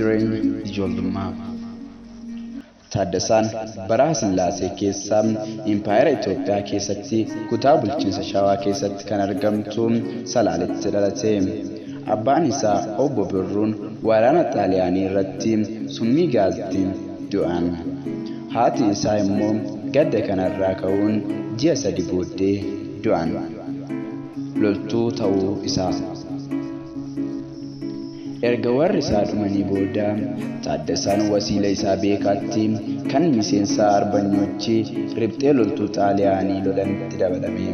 during ijoollummaa. Taaddasaan bara Sillaasee keessaa Impaayera Itoophiyaa keessatti kutaa bulchiinsa Shawaa keessatti kan argamtu Salaaletti dhalate. Abbaan isaa Obbo Birruun waraana Xaaliyaanii irratti summii gaazii du'an. Haati isaa immoo gadda kanarraa ka'uun ji'a 3 booddee du'an. Loltuu ta'uu isaa. Erga warri isaa dhumanii booda Taaddasaan wasiila isaa beekaatti kan miseensa Arbanyoochi riphxee loltuu Xaaliyaanii lolanitti dabalame.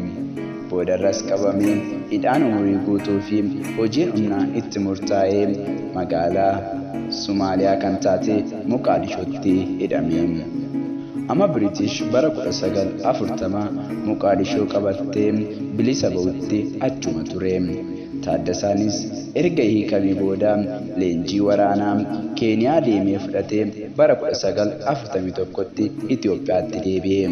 Boodarras qabamee hidhaan umurii guutuu fi hojiin humnaa itti murtaa'ee magaalaa Somaaliyaa kan taate Moqaadishootti hidhame. Amma British bara 1940 Moqaadishoo qabattee bilisa ba'utti achuma ture. Taaddasaanis erga hiikamee booda leenjii waraanaa Keeniyaa deemee fudhatee bara 1941tti Itoophiyaatti deebi'e.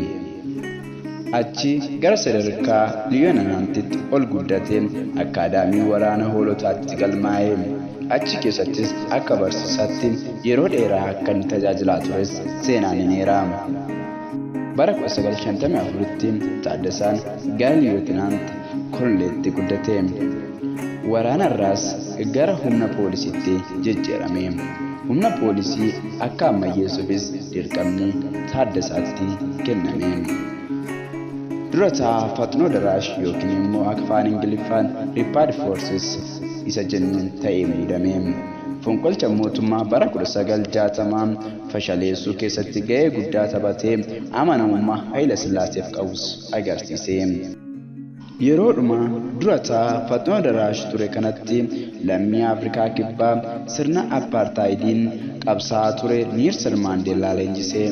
Achi gara sadarkaa Liyyuu-Naantitti ol guddatee akaadaamii waraana hoolotaatti galmaa'e. Achi keessattis akka barsiisaatti yeroo dheeraa akka inni tajaajilaa tures seenaan ni eera. Bara 1954tti Taaddasaan gara Liyyuu-Naant Kolleetti guddate. Waraanarraas gara humna poolisiitti jijjiirame. Humna poolisii akka ammayyeessuufis dirqamni Taaddasaatti kenname. Durataa Faxinoo Daraash yookiin immoo akka afaan Ingiliffaan Rapid Forces isa jennuun ta'ee muudame. Fonqolcha mootummaa bara 1960 fashaleessuu keessatti gahee guddaa taphatee amanamummaa Haayile Sillaaseef qabus agarsiise. Yeroodhuma durataa Faxinoo Daraash ture kanatti lammii Afrikaa kibbaa sirna apartheidiin qabsaa'aa ture Neelsan Maandeellaa leenjisee.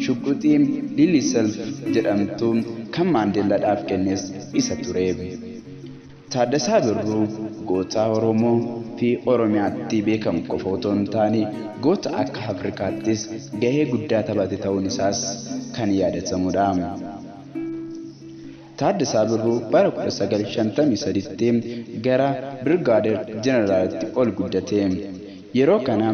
Shuquxiin Lilii Self jedhamtu kan Maandeellaadhaaf kennes isa ture. Taaddasaa Birruu goota Oromoo fi Oromiyaatti beekamu qofa otoo hin taane goota akka Afrikaattis gahee guddaa taphate ta'uun isaas kan yaadatamudha. Taaddasaa Birruu bara 1953tti gara Birgaadeer Jeneraalitti ol guddate. Yeroo kana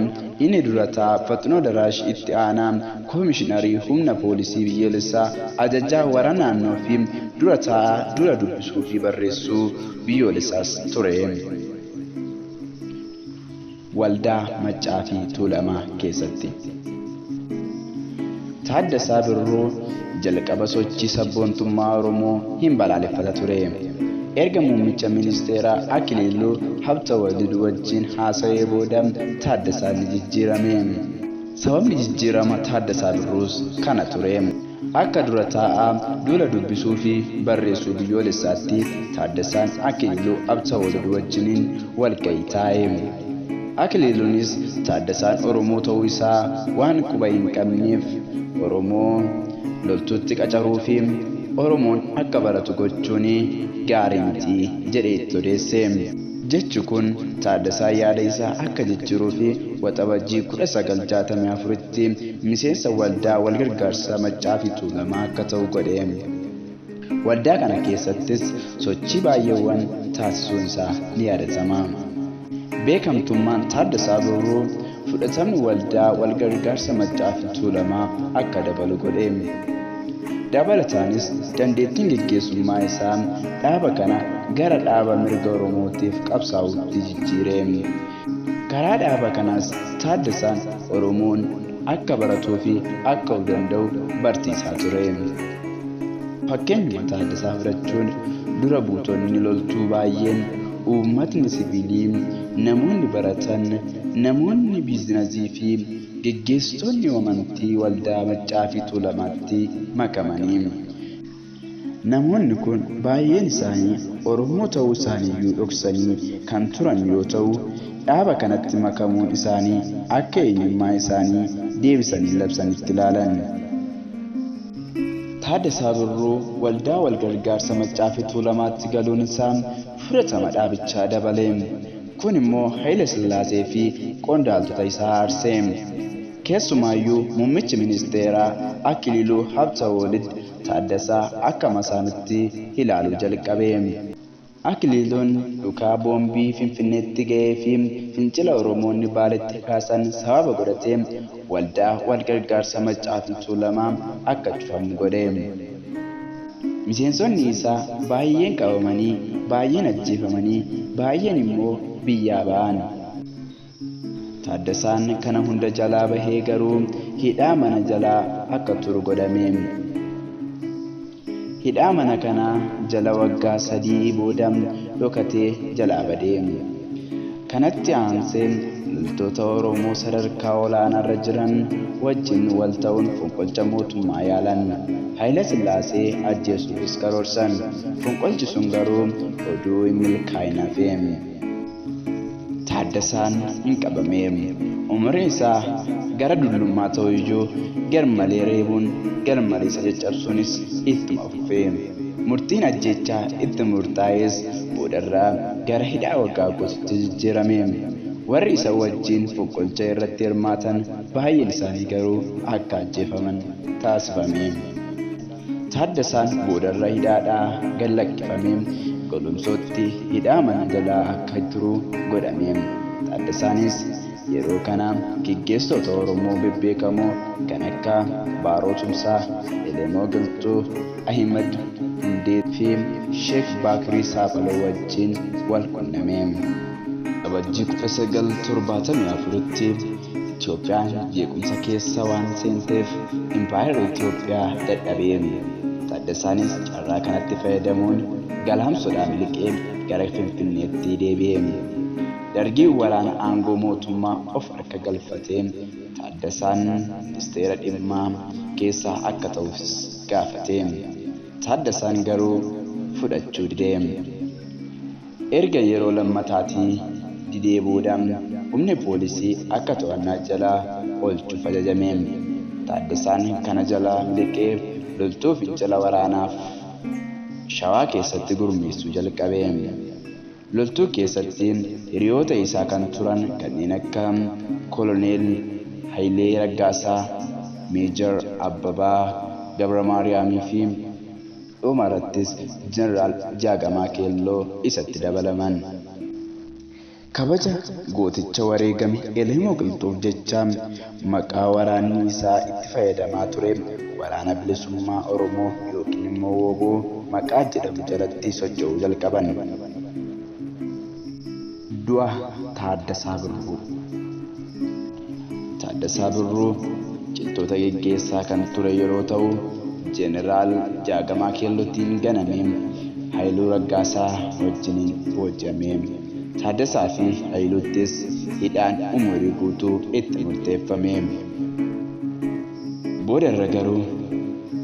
inni durataa Faxinoo Daraash itti aanaa Koomishiinarii humna poolisii biyyoolessaa ajajaa waraana naannoo fi durataa dura dubbisuu fi barreessuu biyyoolessaas ture. Waldaa Maccaa fi Tuulamaa keessatti. Taaddasaa Birruu jalqaba sochii sabboontummaa Oromoo hin balaaleffata ture. Erga muummicha ministeeraa Akiliiluu Habtewalid wajjin haasa'ee booda Taaddasaan jijjiirame. Sababni jijjiirama Taaddasaa Birruus kana ture. Akka dura taa'aa dura dubbisuu fi barreessuu biyyoolessaatti Taaddasaan Akiliiluu Habtewalid wajjiniin walgahii taa'e. Akiliiluunis Taaddasaan Oromoo ta'uu isaa waan quba hin qabneef Oromoo loltuutti qacaruu fi Oromoon akka baratu gochuun gaarii miti jedhee itti odeesse. Jechi kun Taaddasaan yaada isaa akka jijjiiruu fi waxabajjii 1964tti miseensa waldaa walgargaarsa Maccaa fi Tuulamaa akka ta'u godhe. Waldaa kana keessattis sochii baay'eewwan taasisuun isaa ni yaadatama. Beekamtummaan Taaddasaa Birruu fudhatamni waldaa walgargaarsa Maccaa fi Tuulamaa akka dabalu godhe. Dabalataanis dandeettiin gaggeessummaa isaa dhaaba kana gara dhaaba mirga Oromootiif qabsaa'utti jijjiire. Karaa dhaaba kanaas Taaddasaan Oromoon akka baratuu fi akka of danda'u barsiisaa ture. Fakkeenyuma Taaddasaa fudhachuun dura buutonni loltuu baay'een uummatni siviilii, namoonni baratan, namoonni biizinasii fi gaggeessitoonni amantii waldaa Maccaa fi Tuulamaatti makamanii. Namoonni kun baay'een isaanii Oromoo ta'uu isaaniiyyuu dhoksanii kan turan yoo ta'u, dhaaba kanatti makamuun isaanii akka eenyummaa isaanii deebisanii labsanitti ilaalan. Taaddasaa Birruu waldaa walgargaarsa Maccaa fi Tuulamaatti galuun isaa fudhatama dhaabichaa dabale. Kun immoo Haayile Sillaasee fi qondaaltota isaa aarsee. Keessumaayyuu muummichi ministeeraa Akiliiluu Habtewalid Taaddasaa akka masaanitti ilaaluu jalqabe. Akiliiloon dhukaa boombii Finfinneetti ga'ee fi fincila Oromoonni Baaleetti kaasan sababa godhatee waldaa walgargaarsa Maccaafi Tuulamaa akka cufamu godhe. Miseensonni isaa baay'een qabamanii, baay'een ajjeefamanii, baay'een immoo biyyaa ba'an. Taaddasaan kana hunda jalaa bahee garuu hidhaa mana jalaa akka turu godhame. Hidhaa mana kana jala waggaa 3 booda dhokatee jalaa badee. Kanatti aansee loltoota Oromoo sadarkaa olaanaarra jiran wajjin wal ta'uun fonqolcha mootummaa yaalan. Haayile Sillaasee ajjeesuufis karoorsan. Fonqolchi sun garuu oduu hin milkaa'in hafe. Taaddasaan hin qabame. Umriin isaa gara dullummaa ta'u iyyuu garmalee reebuun garmalee isa caccabsuunis ittuma fufe. Murtiin ajjechaa itti murtaa'es boodarraa gara hidhaa waggaa guutuutti jijjiirame. Warri isa wajjin fonqolcha irratti hirmaatan baay'een isaanii garuu akka ajjeefaman taasifame. Taaddasaan boodarra hidhaadhaa gad lakkifame. Golomsootti hidhaa mana jalaa akka turu godhame. Taaddasaanis yeroo kana gaggeessitoota Oromoo bebbeekamoo kan akka Baaroo Tumsaa, Elemoo Galtuu, Ahimad Hundee fi Sheek Baakirii Saafaloo wajjin wal qunname. Abajjii 1974tti Itoophiyaan jeequmsa keessa waan seenteef Impaayera Itoophiyaa dadhabee. Taaddasaanis carraa kanatti fayyadamuun galaamsodhaan liqee gara Finfinneetti deebi'e. Dargiin waraana aangoo mootummaa of harka galfatee Taaddasaan ministeera dhimma keessaa akka ta'uuf gaafate. Taaddasaan garuu fudhachuu dide. Erga yeroo lammataatii didee booda humni poolisii akka to'annaa jalaa oolchuuf ajajame. Taaddasaan kana jalaa liqee loltuu fincila waraanaaf Shawaa keessatti gurmeessuu jalqabe. Loltuu keessatti hiriyoota isaa kan turan kanneen akka Koloneel Hayilee Raggaasaa, Meejor Abbabaa Gabramaariyaamii fi dhumarrattis Jeneraal Jaagamaa Keelloo isatti dabalaman. Kabaja gooticha wareegame Elemoo Galtuuf jecha maqaa waraanni isaa itti fayyadamaa ture waraana bilisummaa Oromoo yookiin immoo WBO maqaa jedhamu jalatti socho'uu jalqaban. Du'a Taaddasaa Birruu. Taaddasaa Birruu ciltoota geggeessaa kan ture yeroo ta'u Jeneraal Jaagamaa Keellootiin ganamee Hayiluu Raggaasaa wajjin booji'ame. Taaddasaa fi Hayiluuttis hidhaan umurii guutuu itti murteeffame. Boodarra garuu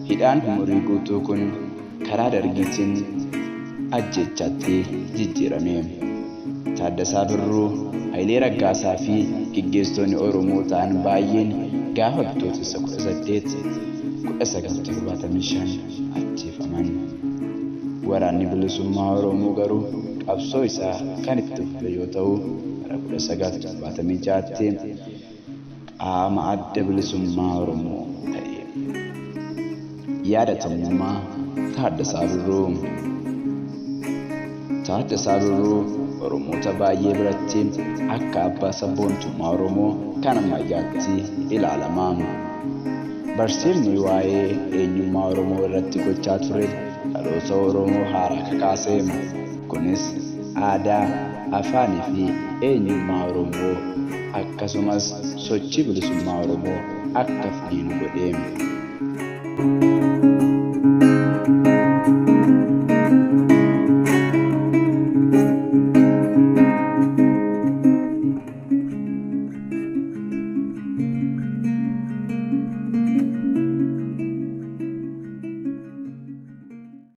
hidhaan umurii guutuu kun karaa dargiitiin ajjechaatti jijjiirame. Taaddasaa Birruu, Hayilee Raggaasaa fi gaggeessitoonni Oromoo ta'an baay'een gaafa Bitootessa 1975 ajjeefaman. Waraanni bilisummaa Oromoo garuu qabsoo isaa kan itti fufe yoo ta'u bara 1976tti qaama adda bilisummaa Oromoo ta'e. Yaadatamummaa Taaddasaa Birruu. Taaddasaa Birruu Oromoota baay'ee biratti akka abbaa sabboontummaa Oromoo kan ammayyaatti ilaalama. Barsiifni waa'ee eenyummaa Oromoo irratti gochaa ture dhaloota Oromoo haaraa kakaase. Kunis aadaa, afaanii fi eenyummaa Oromoo akkasumas sochii bilisummaa Oromoo akka finiinu godhe.